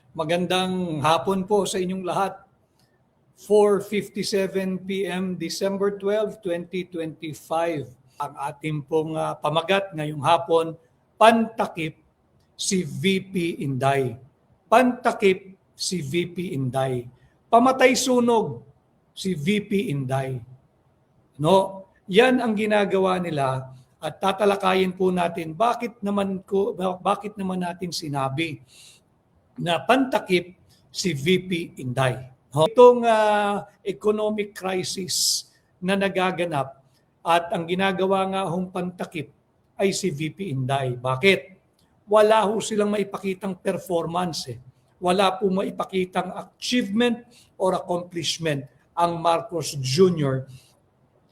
Magandang hapon po sa inyong lahat. 4:57 p.m. December 12, 2025. Ang ating pong pamagat ngayong hapon, pantakip si VP Inday. Pantakip si VP Inday. Pamatay sunog si VP Inday. No? Yan ang ginagawa nila at tatalakayin po natin bakit naman natin sinabi na pantakip si VP Inday. Itong economic crisis na nagaganap at ang ginagawa nga hong pantakip ay si VP Inday. Bakit? Wala ho silang maipakitang performance. Wala po maipakitang achievement or accomplishment ang Marcos Jr.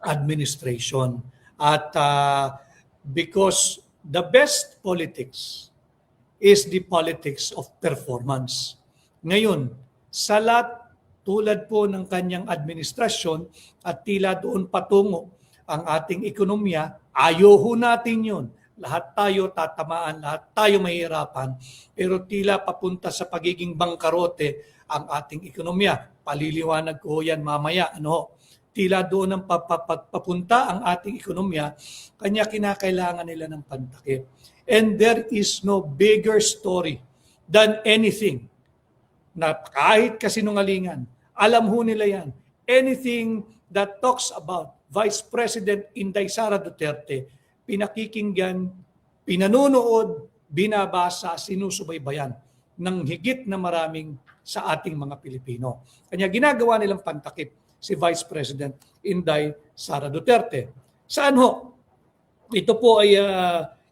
administration. At because the best politics is the politics of performance. Ngayon, salat tulad po ng kanyang administrasyon at tila doon patungo ang ating ekonomiya, ayaw ho natin yun. Lahat tayo tatamaan, lahat tayo mahihirapan, pero tila papunta sa pagiging bangkarote ang ating ekonomiya. Paliliwanag ko yan mamaya. Tila doon ang papunta ang ating ekonomiya, kanya kinakailangan nila ng pantakip. And there is no bigger story than anything na kahit kasinungalingan, alam ho nila yan. Anything that talks about Vice President Inday Sara Duterte, pinakikinggan, pinanunood, binabasa, sinusubaybayan ng higit na maraming sa ating mga Pilipino. Kanya ginagawa nilang pantakip si Vice President Inday Sara Duterte. Saan ho? Ito po ay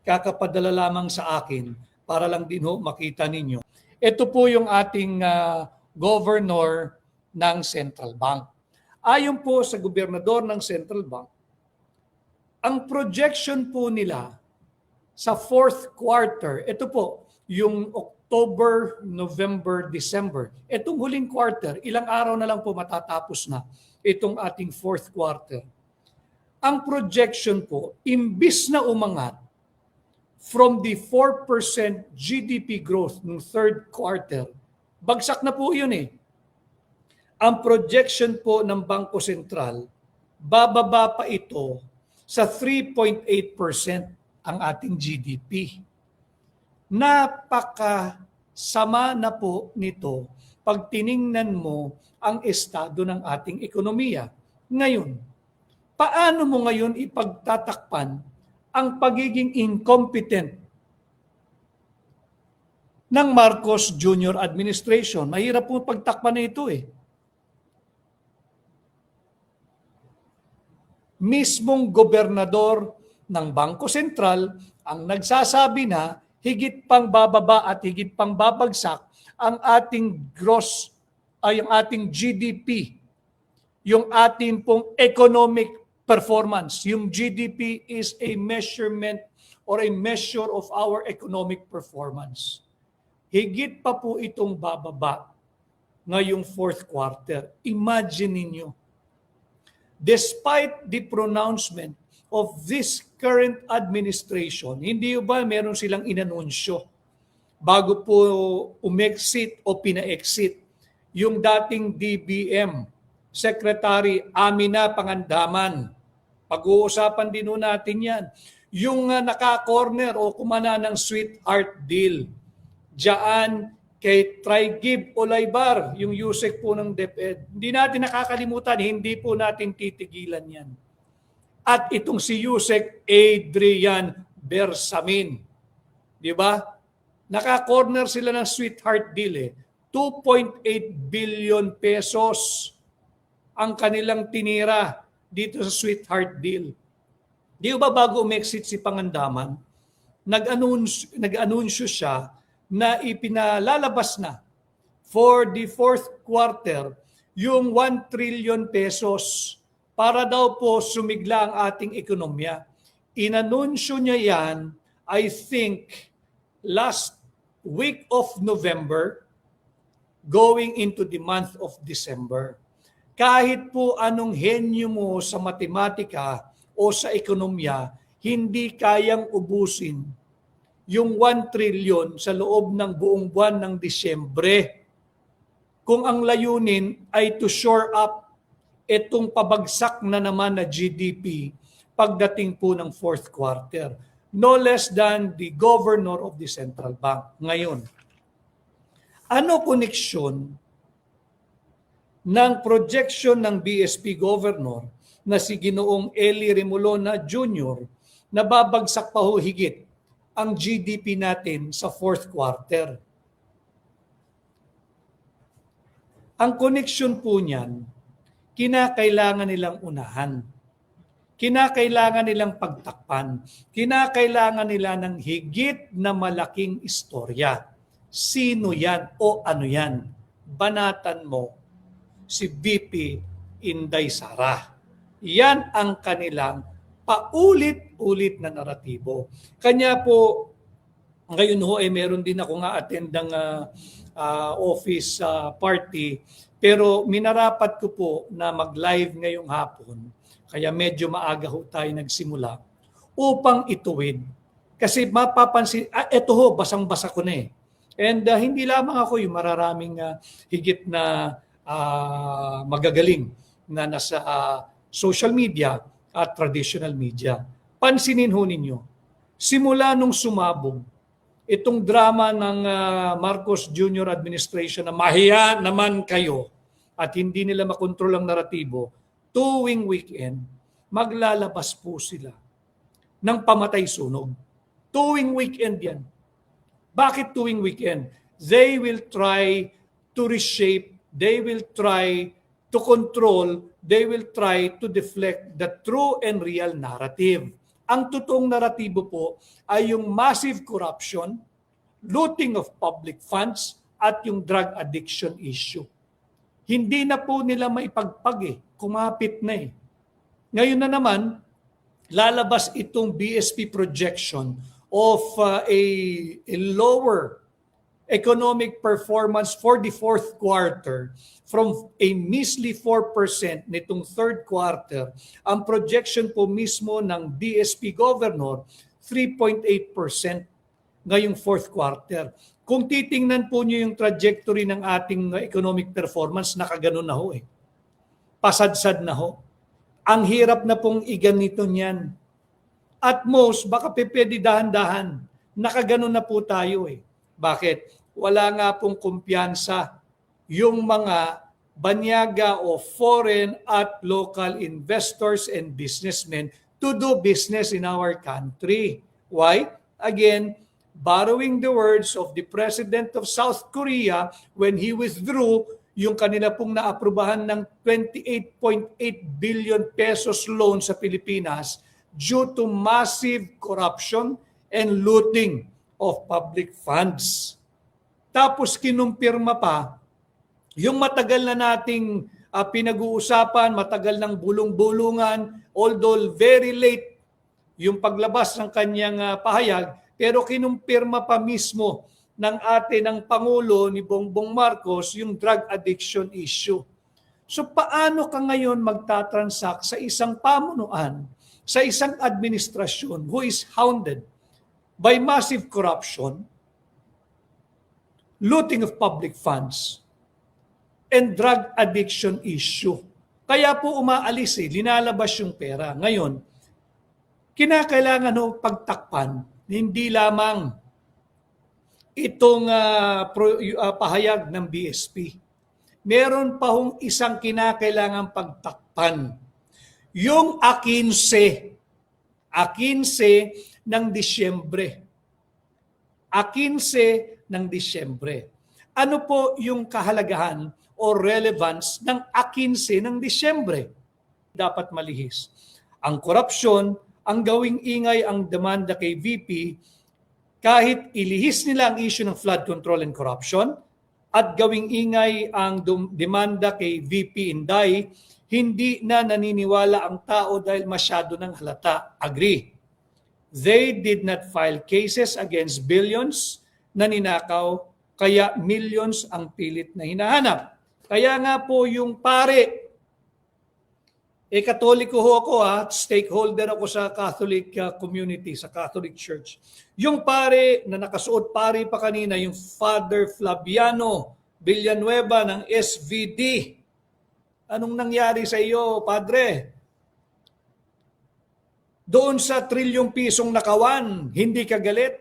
kakapadala lamang sa akin para lang din ho makita ninyo. Ito po yung ating governor ng Central Bank. Ayon po sa gobernador ng Central Bank, ang projection po nila sa fourth quarter, ito po, yung October, November, December, itong huling quarter, ilang araw na lang po matatapos na itong ating fourth quarter. Ang projection po, imbis na umangat from the 4% GDP growth ng third quarter, bagsak na po yun eh. Ang projection po ng Bangko Sentral, bababa pa ito sa 3.8% ang ating GDP. Napakasama na po nito pag tiningnan mo ang estado ng ating ekonomiya. Ngayon, paano mo ngayon ipagtatakpan ang pagiging incompetent ng Marcos Jr. administration? Mahirap po pagtakpan na ito eh. Mismong gobernador ng Bangko Sentral ang nagsasabi na higit pang bababa at higit pang babagsak ang ating gross ay ang ating GDP, yung ating pong economic performance. Yung GDP is a measurement or a measure of our economic performance. Higit pa po itong bababa ngayong fourth quarter. Imagine ninyo, despite the pronouncement of this current administration, hindi ba meron silang inanunsyo bago po umexit o pina-exit yung dating DBM, Secretary Amina Pangandaman. Pag-uusapan din natin yan. Yung naka-corner o kumana ng sweetheart deal, diyan kay Trigib Olaybar, yung USEC po ng DepEd. Hindi natin nakakalimutan, hindi po natin titigilan yan. At itong si USEC Adrian Bersamin. Di ba? Naka-corner sila ng sweetheart deal eh. 2.8 billion pesos ang kanilang tinira dito sa sweetheart deal. Di ba bago umexit si Pangandaman, nag-anunsyo siya na ipinalalabas na for the fourth quarter yung 1 trillion pesos para daw po sumigla ang ating ekonomiya. Inanunsyo niya yan, I think, last week of November going into the month of December. Kahit po anong henyo mo sa matematika o sa ekonomiya, hindi kayang ubusin yung 1 trillion sa loob ng buong buwan ng Disyembre. Kung ang layunin ay to shore up itong pabagsak na naman na GDP pagdating po ng fourth quarter. No less than the governor of the central bank. Ngayon, ano koneksyon ng projection ng BSP governor na si Ginoong Eli Remolona Jr. na babagsak pa ho higit ang GDP natin sa fourth quarter? Ang koneksyon po niyan, kinakailangan nilang unahan. Kinakailangan nilang pagtakpan. Kinakailangan nila ng higit na malaking istorya. Sino yan o ano yan? Banatan mo si VP Inday Sara. Yan ang kanilang paulit-ulit na naratibo. Kanya po, ngayon ho ay meron din ako nga attendang office party, pero minarapat ko po na mag-live ngayong hapon, kaya medyo maaga ho tayo nagsimula, upang ituwid. Kasi mapapansin, eto ho, basang-basa ko na eh. And hindi lamang ako yung mararaming higit na magagaling na nasa social media at traditional media. Pansinin ho ninyo, simula nung sumabog itong drama ng Marcos Jr. administration na mahiya naman kayo at hindi nila makontrol ang naratibo, tuwing weekend, maglalabas po sila ng pamatay sunog. Tuwing weekend yan. Bakit tuwing weekend? They will try to reshape, they will try to control, they will try to deflect the true and real narrative. Ang totoong naratibo po ay yung massive corruption, looting of public funds, at yung drug addiction issue. Hindi na po nila maipagpag eh, kumapit na eh. Ngayon na naman, lalabas itong BSP projection of a lower economic performance for the fourth quarter from a measly 4% nitong third quarter. Ang projection po mismo ng BSP governor, 3.8% ngayong fourth quarter. Kung titingnan po nyo yung trajectory ng ating economic performance, nakaganon na ho eh. Pasadsad na ho. Ang hirap na pong iganito niyan. At most, baka pwede dahan-dahan. Nakaganon na po tayo eh. Bakit? Wala nga pong kumpiyansa yung mga banyaga o foreign at local investors and businessmen to do business in our country. Why? Again, borrowing the words of the President of South Korea when he withdrew yung kanila pong naaprubahan ng 28.8 billion pesos loan sa Pilipinas due to massive corruption and looting of public funds. Tapos kinumpirma pa yung matagal na nating pinag-uusapan, matagal ng bulong-bulungan, although very late yung paglabas ng kanyang pahayag, pero kinumpirma pa mismo ng ng Pangulo ni Bongbong Marcos yung drug addiction issue. So paano ka ngayon magtatransact sa isang pamunuan, sa isang administrasyon who is hounded by massive corruption, looting of public funds, and drug addiction issue? Kaya po umaalis linalabas yung pera. Ngayon, kinakailangan pagtakpan, hindi lamang itong pahayag ng BSP. Meron pa hong isang kinakailangan pagtakpan. Yung A15 ng Disyembre. A15 ng Disyembre. Ano po yung kahalagahan o relevance ng A15 ng Disyembre? Dapat malihis. Ang korupsyon, ang gawing ingay ang demanda kay VP, kahit ilihis nila ang issue ng flood control and corruption at gawing ingay ang demanda kay VP Inday, hindi na naniniwala ang tao dahil masyado ng halata. Agree. They did not file cases against billions na ninakaw, kaya millions ang pilit na hinahanap. Kaya nga po yung pare, Katoliko ho ako, stakeholder ako sa Catholic community, sa Catholic Church. Yung pare na nakasuot pare pa kanina, yung Father Flaviano Villanueva ng SVD. Anong nangyari sa iyo, Padre? Doon sa trilyong pisong nakawan, hindi ka galit?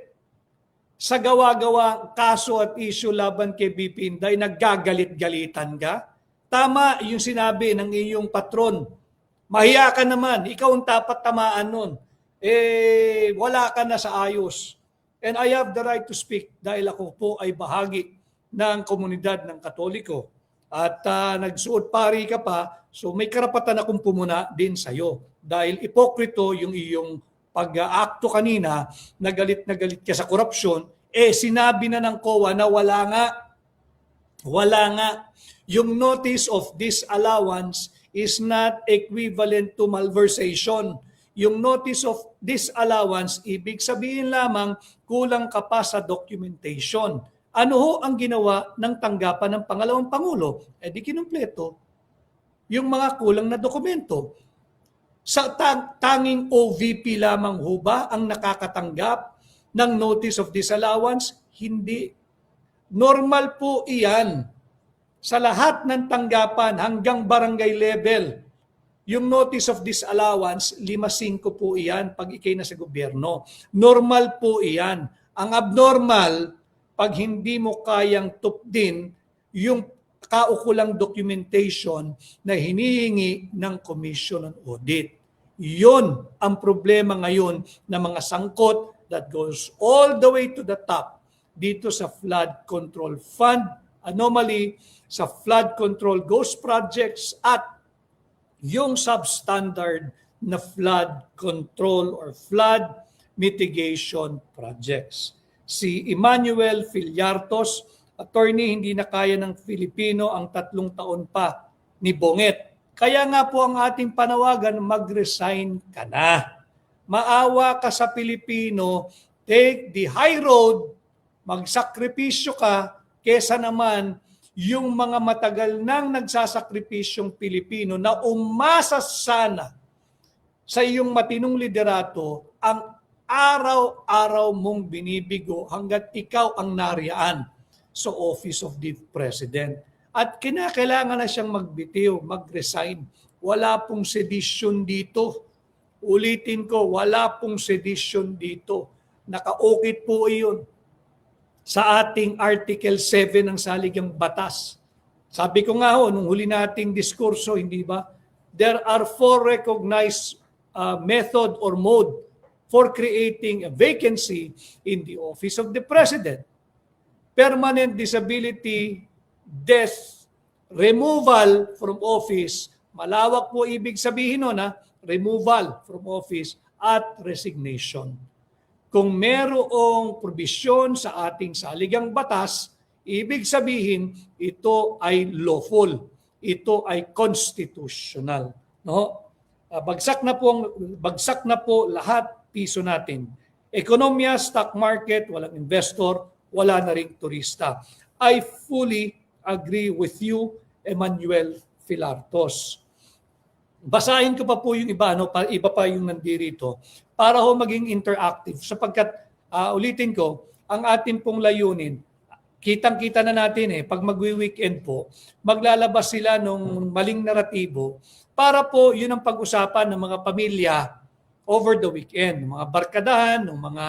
Sa gawa-gawa kaso at issue laban kay BP Inday, naggagalit-galitan ka? Tama yung sinabi ng iyong patron. Mahiya ka naman, ikaw ang dapat tamaan nun. Wala ka na sa ayos. And I have the right to speak dahil ako po ay bahagi ng komunidad ng Katoliko. At nagsuot pari ka pa, so may karapatan akong pumuna din sa'yo. Dahil ipokrito yung iyong pag-aakto kanina, na galit ka sa korupsyon, sinabi na ng COA na wala nga. Yung notice of disallowance is not equivalent to malversation. Yung notice of disallowance, ibig sabihin lamang kulang ka pa sa documentation. Ano ho ang ginawa ng tanggapan ng pangalawang Pangulo? Di kinumpleto yung mga kulang na dokumento. Sa tanging OVP lamang ho ba ang nakakatanggap ng notice of disallowance? Hindi. Normal po iyan. Sa lahat ng tanggapan hanggang barangay level, yung notice of disallowance, 5-5 po iyan pag ikay na sa gobyerno. Normal po iyan. Ang abnormal, pag hindi mo kayang tupdin yung kaukulang documentation na hinihingi ng Commission on Audit. Yun ang problema ngayon ng mga sangkot that goes all the way to the top dito sa Flood Control Fund anomaly, sa flood control ghost projects at yung substandard na flood control or flood mitigation projects. Si Emmanuel Fillartos, attorney, hindi na kaya ng Filipino ang 3 taon pa ni Bonget. Kaya nga po ang ating panawagan, mag-resign ka na. Maawa ka sa Pilipino, take the high road, magsakripisyo ka, kesa naman yung mga matagal nang nagsasakripisyong Pilipino na umasa sana sa iyong matinong liderato ang araw-araw mong binibigo hanggat ikaw ang nariyaan sa Office of the President. At kinakailangan na siyang magbitiw, mag-resign. Wala pong sedition dito. Ulitin ko, wala pong sedition dito. Nakaukit po iyon sa ating Article 7 ng Saligang Batas. Sabi ko nga nung huli nating diskurso, hindi ba? There are 4 recognized method or mode for creating a vacancy in the Office of the President. Permanent disability, death, removal from office, malawak po ibig sabihin nun, removal from office at resignation. Kung merong probisyon sa ating saligang batas, ibig sabihin ito ay lawful, ito ay constitutional. No? Bagsak na po lahat piso natin. Ekonomiya, stock market, walang investor, wala na ring turista. I fully agree with you, Emmanuel Fillartos. Basahin ko pa po yung iba, iba pa yung nandirito, para ho maging interactive. Sapagkat, ulitin ko, ang ating pong layunin, kitang-kita na natin pag magwi-weekend po, maglalabas sila ng maling naratibo para po yun ang pag-usapan ng mga pamilya over the weekend. Mga barkadahan, ng mga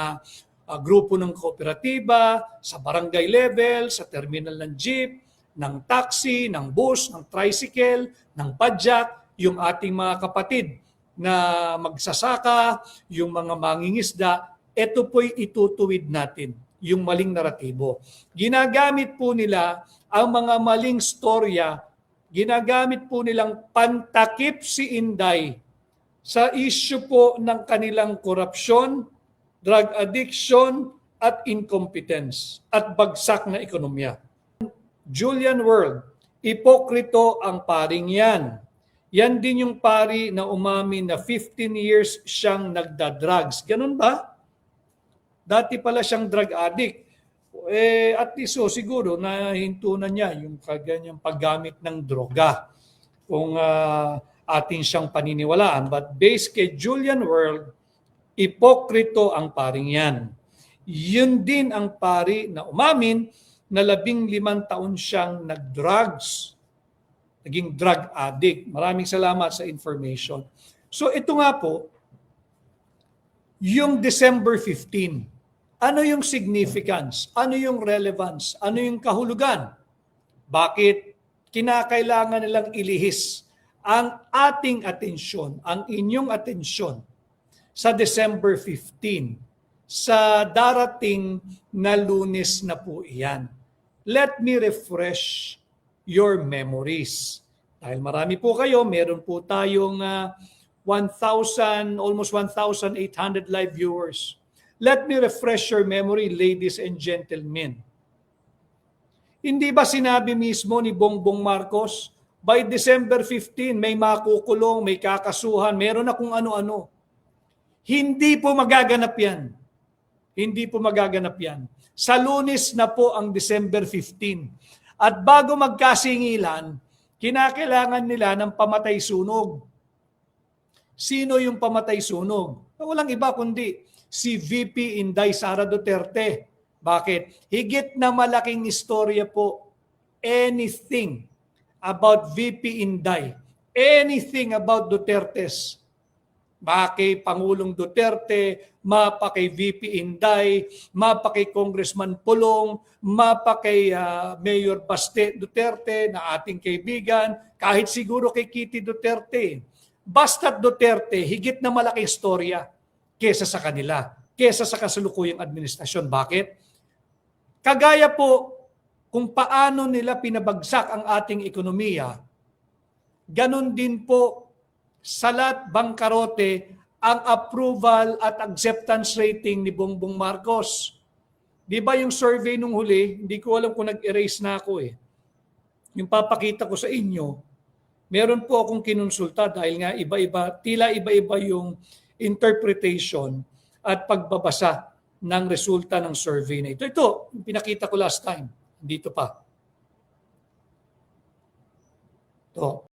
grupo ng kooperatiba, sa barangay level, sa terminal ng jeep, ng taxi, ng bus, ng tricycle, ng padjak, yung ating mga kapatid na magsasaka, yung mga mangingisda, ito po'y itutuwid natin, yung maling naratibo. Ginagamit po nila ang mga maling storya, ginagamit po nilang pantakip si Inday sa issue po ng kanilang korupsyon, drug addiction, at incompetence, at bagsak na ekonomiya. Julian World, ipokrito ang paring yan. Yan din yung pari na umamin na 15 years siyang nagda-drugs. Ganun ba? Dati pala siyang drug addict. At least siguro nahinto na niya yung kaganyang paggamit ng droga. Kung atin siyang paniniwalaan. But based kay Julian World, ipokrito ang paring yan. Yun din ang pari na umamin na 15 taon siyang nag-drugs. Naging drug addict. Maraming salamat sa information. So ito nga po, yung December 15, ano yung significance? Ano yung relevance? Ano yung kahulugan? Bakit kinakailangan nilang ilihis ang ating atensyon, ang inyong atensyon sa December 15, sa darating na Lunes na po iyan? Let me refresh your memories. Dahil marami po kayo, meron po tayong 1,000, almost 1,800 live viewers. Let me refresh your memory, ladies and gentlemen. Hindi ba sinabi mismo ni Bongbong Marcos, by December 15, may makukulong, may kakasuhan, meron na kung ano-ano. Hindi po magaganap yan. Hindi po magaganap yan. Sa Lunes na po ang December 15. At bago magkasingilan, kinakailangan nila ng pamatay sunog. Sino yung pamatay sunog? Walang iba kundi si VP Inday Sara Duterte. Bakit? Higit na malaking istorya po, anything about VP Inday, anything about Dutertes, mapa Pangulong Duterte, mapa kay VP Inday, mapa kay Congressman Pulong, mapa kay Mayor Baste Duterte na ating kaibigan, kahit siguro kay Kitty Duterte. Basta't Duterte, higit na malaking istorya kesa sa kanila, kesa sa kasalukuyang administrasyon. Bakit? Kagaya po kung paano nila pinabagsak ang ating ekonomiya, ganun din po salat bangkarote ang approval at acceptance rating ni Bongbong Marcos. Di ba yung survey nung huli, hindi ko alam kung nag-erase na ako eh. Yung papakita ko sa inyo, meron po akong kinonsulta dahil nga iba-iba, tila iba-iba yung interpretation at pagbabasa ng resulta ng survey na ito. Ito, yung pinakita ko last time. Dito pa. Ito.